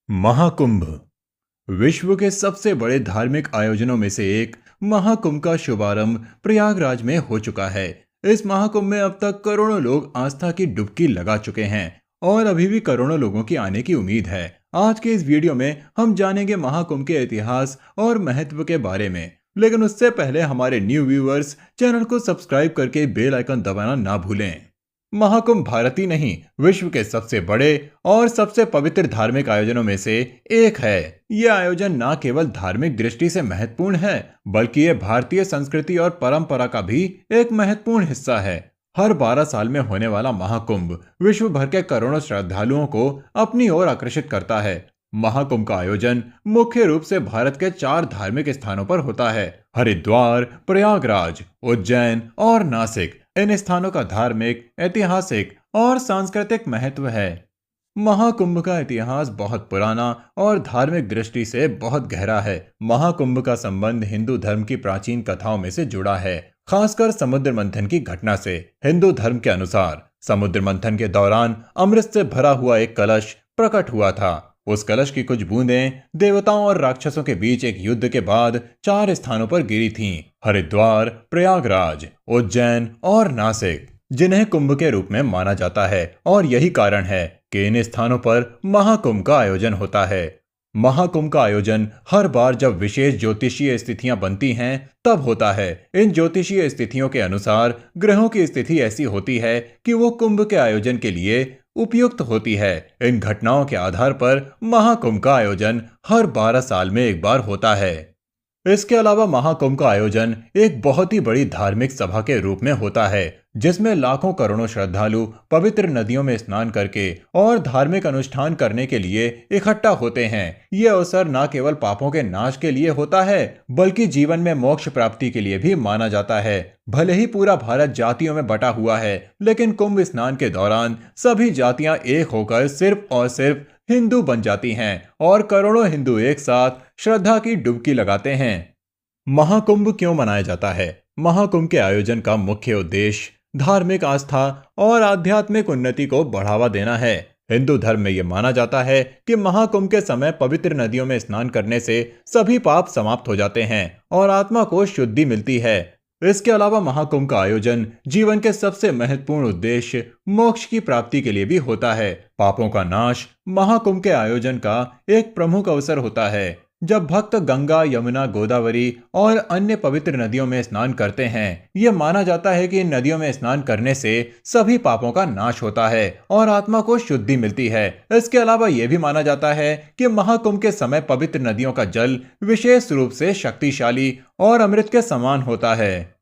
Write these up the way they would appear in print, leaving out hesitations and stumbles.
महाकुंभ विश्व के सबसे बड़े धार्मिक आयोजनों में से एक महाकुंभ का शुभारंभ प्रयागराज में हो चुका है। इस महाकुंभ में अब तक करोड़ों लोग आस्था की डुबकी लगा चुके हैं और अभी भी करोड़ों लोगों की आने की उम्मीद है। आज के इस वीडियो में हम जानेंगे महाकुंभ के इतिहास और महत्व के बारे में, लेकिन उससे पहले हमारे न्यू व्यूअर्स चैनल को सब्सक्राइब करके बेल आइकन दबाना ना भूलें। महाकुंभ भारत ही नहीं, विश्व के सबसे बड़े और सबसे पवित्र धार्मिक आयोजनों में से एक है। यह आयोजन न केवल धार्मिक दृष्टि से महत्वपूर्ण है, बल्कि यह भारतीय संस्कृति और परंपरा का भी एक महत्वपूर्ण हिस्सा है। हर 12 साल में होने वाला महाकुंभ विश्व भर के करोड़ों श्रद्धालुओं को अपनी ओर आकर्षित करता है। महाकुंभ का आयोजन मुख्य रूप से भारत के 4 धार्मिक स्थानों पर होता है: हरिद्वार, प्रयागराज, उज्जैन और नासिक। इन स्थानों का धार्मिक, ऐतिहासिक और सांस्कृतिक महत्व है। महाकुंभ का इतिहास बहुत पुराना और धार्मिक दृष्टि से बहुत गहरा है। महाकुंभ का संबंध हिंदू धर्म की प्राचीन कथाओं में से जुड़ा है, खासकर समुद्र मंथन की घटना से। हिंदू धर्म के अनुसार समुद्र मंथन के दौरान अमृत से भरा हुआ एक कलश प्रकट हुआ था। उस कलश की कुछ बूंदें देवताओं और राक्षसों के बीच एक युद्ध के बाद 4 स्थानों पर गिरी थीं: हरिद्वार, प्रयागराज, उज्जैन और नासिक, जिन्हें कुंभ के रूप में माना जाता है। और यही कारण है कि इन स्थानों पर महाकुंभ का आयोजन होता है। महाकुंभ का आयोजन हर बार जब विशेष ज्योतिषीय स्थितियां बनती हैं तब होता है। इन ज्योतिषीय स्थितियों के अनुसार ग्रहों की स्थिति ऐसी होती है कि वो कुंभ के आयोजन के लिए उपयुक्त होती है। इन घटनाओं के आधार पर महाकुंभ का आयोजन हर 12 साल में एक बार होता है। इसके अलावा महाकुंभ का आयोजन एक बहुत ही बड़ी धार्मिक सभा के रूप में होता है, जिसमें लाखों करोड़ों श्रद्धालु पवित्र नदियों में स्नान करके और धार्मिक अनुष्ठान करने के लिए इकट्ठा होते हैं। यह अवसर न केवल पापों के नाश के लिए होता है, बल्कि जीवन में मोक्ष प्राप्ति के लिए भी माना जाता है। भले ही पूरा भारत जातियों में बटा हुआ है, लेकिन कुंभ स्नान के दौरान सभी जातियां एक होकर सिर्फ और सिर्फ हिंदू बन जाती हैं और करोड़ों हिंदू एक साथ श्रद्धा की डुबकी लगाते हैं। महाकुंभ क्यों मनाया जाता है? महाकुंभ के आयोजन का मुख्य उद्देश्य धार्मिक आस्था और आध्यात्मिक उन्नति को बढ़ावा देना है। हिंदू धर्म में यह माना जाता है कि महाकुंभ के समय पवित्र नदियों में स्नान करने से सभी पाप समाप्त हो जाते हैं और आत्मा को शुद्धि मिलती है। इसके अलावा महाकुंभ का आयोजन जीवन के सबसे महत्वपूर्ण उद्देश्य मोक्ष की प्राप्ति के लिए भी होता है। पापों का नाश महाकुंभ के आयोजन का एक प्रमुख अवसर होता है। जब भक्त गंगा, यमुना, गोदावरी और अन्य पवित्र नदियों में स्नान करते हैं, यह माना जाता है कि इन नदियों में स्नान करने से सभी पापों का नाश होता है और आत्मा को शुद्धि मिलती है। इसके अलावा यह भी माना जाता है कि महाकुंभ के समय पवित्र नदियों का जल विशेष रूप से शक्तिशाली और अमृत के समान होता है।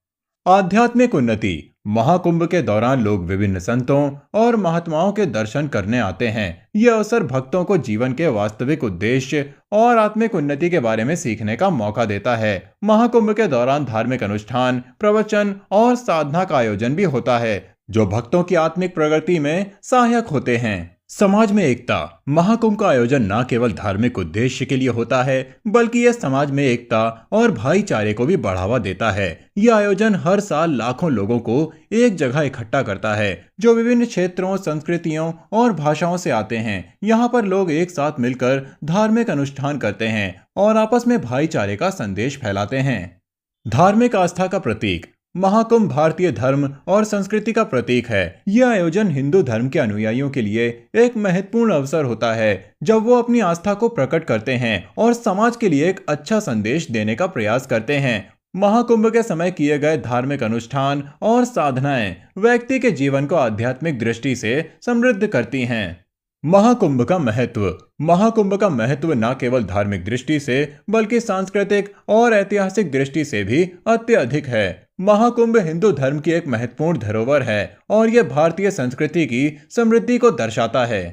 आध्यात्मिक उन्नति महाकुंभ के दौरान लोग विभिन्न संतों और महात्माओं के दर्शन करने आते हैं। यह अवसर भक्तों को जीवन के वास्तविक उद्देश्य और आत्मिक उन्नति के बारे में सीखने का मौका देता है। महाकुंभ के दौरान धार्मिक अनुष्ठान, प्रवचन और साधना का आयोजन भी होता है, जो भक्तों की आत्मिक प्रगति में सहायक होते हैं। समाज में एकता महाकुंभ का आयोजन न केवल धार्मिक उद्देश्य के लिए होता है, बल्कि यह समाज में एकता और भाईचारे को भी बढ़ावा देता है। यह आयोजन हर साल लाखों लोगों को एक जगह इकट्ठा करता है, जो विभिन्न क्षेत्रों, संस्कृतियों और भाषाओं से आते हैं। यहाँ पर लोग एक साथ मिलकर धार्मिक अनुष्ठान करते हैं और आपस में भाईचारे का संदेश फैलाते हैं। धार्मिक आस्था का प्रतीक महाकुंभ भारतीय धर्म और संस्कृति का प्रतीक है। यह आयोजन हिंदू धर्म के अनुयायियों के लिए एक महत्वपूर्ण अवसर होता है, जब वो अपनी आस्था को प्रकट करते हैं और समाज के लिए एक अच्छा संदेश देने का प्रयास करते हैं। महाकुंभ के समय किए गए धार्मिक अनुष्ठान और साधनाएं व्यक्ति के जीवन को आध्यात्मिक दृष्टि से समृद्ध करती हैं। महाकुंभ का महत्व न केवल धार्मिक दृष्टि से बल्कि सांस्कृतिक और ऐतिहासिक दृष्टि से भी अत्यधिक है। महाकुंभ हिंदू धर्म की एक महत्वपूर्ण धरोहर है और यह भारतीय संस्कृति की समृद्धि को दर्शाता है।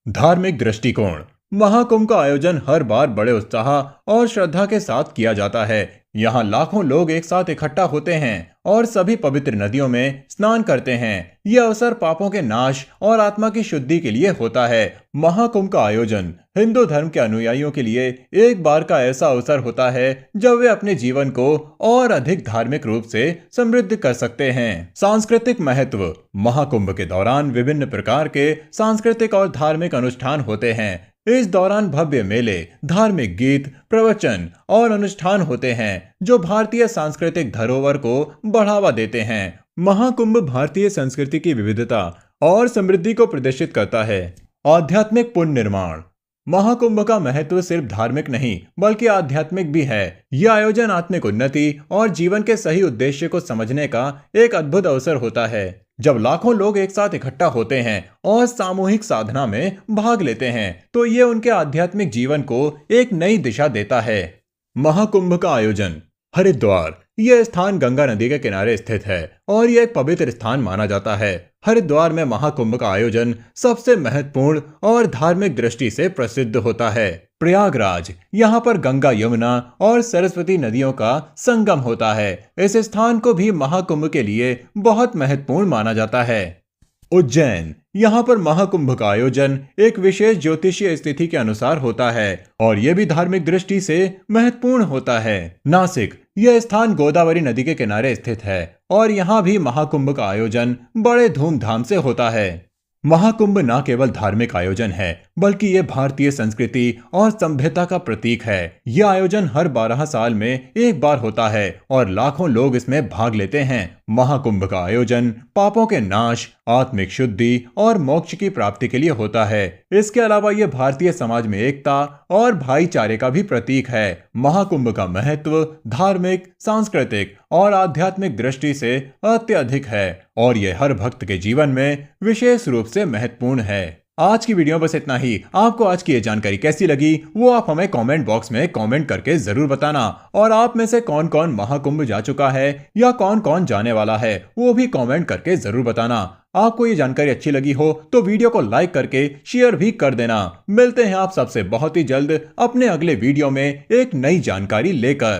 धार्मिक दृष्टिकोण महाकुंभ का आयोजन हर बार बड़े उत्साह और श्रद्धा के साथ किया जाता है। यहाँ लाखों लोग एक साथ इकट्ठा होते हैं और सभी पवित्र नदियों में स्नान करते हैं। यह अवसर पापों के नाश और आत्मा की शुद्धि के लिए होता है। महाकुंभ का आयोजन हिंदू धर्म के अनुयायियों के लिए एक बार का ऐसा अवसर होता है जब वे अपने जीवन को और अधिक धार्मिक रूप से समृद्ध कर सकते हैं। सांस्कृतिक महत्व महाकुंभ के दौरान विभिन्न प्रकार के सांस्कृतिक और धार्मिक अनुष्ठान होते हैं। इस दौरान भव्य मेले, धार्मिक गीत, प्रवचन और अनुष्ठान होते हैं जो भारतीय सांस्कृतिक धरोहर को बढ़ावा देते हैं। महाकुंभ भारतीय संस्कृति की विविधता और समृद्धि को प्रदर्शित करता है। आध्यात्मिक पुनर्निर्माण। महाकुंभ का महत्व सिर्फ धार्मिक नहीं बल्कि आध्यात्मिक भी है। यह आयोजन आत्मिक उन्नति और जीवन के सही उद्देश्य को समझने का एक अद्भुत अवसर होता है। जब लाखों लोग एक साथ इकट्ठा होते हैं और सामूहिक साधना में भाग लेते हैं तो ये उनके आध्यात्मिक जीवन को एक नई दिशा देता है। महाकुंभ का आयोजन। हरिद्वार। यह स्थान गंगा नदी के किनारे स्थित है और यह एक पवित्र स्थान माना जाता है। हरिद्वार में महाकुंभ का आयोजन सबसे महत्वपूर्ण और धार्मिक दृष्टि से प्रसिद्ध होता है। प्रयागराज। यहाँ पर गंगा, यमुना और सरस्वती नदियों का संगम होता है। इस स्थान को भी महाकुंभ के लिए बहुत महत्वपूर्ण माना जाता है। उज्जैन। यहाँ पर महाकुंभ का आयोजन एक विशेष ज्योतिषीय स्थिति के अनुसार होता है और यह भी धार्मिक दृष्टि से महत्वपूर्ण होता है। नासिक। यह स्थान गोदावरी नदी के किनारे स्थित है और यहाँ भी महाकुंभ का आयोजन बड़े धूमधाम से होता है। महाकुंभ न केवल धार्मिक आयोजन है बल्कि ये भारतीय संस्कृति और सभ्यता का प्रतीक है। यह आयोजन हर 12 साल में एक बार होता है और लाखों लोग इसमें भाग लेते हैं। महाकुंभ का आयोजन पापों के नाश, आत्मिक शुद्धि और मोक्ष की प्राप्ति के लिए होता है। इसके अलावा यह भारतीय समाज में एकता और भाईचारे का भी प्रतीक है। महाकुंभ का महत्व धार्मिक, सांस्कृतिक और आध्यात्मिक दृष्टि से अत्यधिक है और यह हर भक्त के जीवन में विशेष रूप से महत्वपूर्ण है। आज की वीडियो बस इतना ही। आपको आज की ये जानकारी कैसी लगी वो आप हमें कमेंट बॉक्स में कमेंट करके जरूर बताना और आप में से कौन कौन महाकुंभ जा चुका है या कौन कौन जाने वाला है वो भी कमेंट करके जरूर बताना। आपको ये जानकारी अच्छी लगी हो तो वीडियो को लाइक करके शेयर भी कर देना। मिलते हैं आप सबसे बहुत ही जल्द अपने अगले वीडियो में एक नई जानकारी लेकर।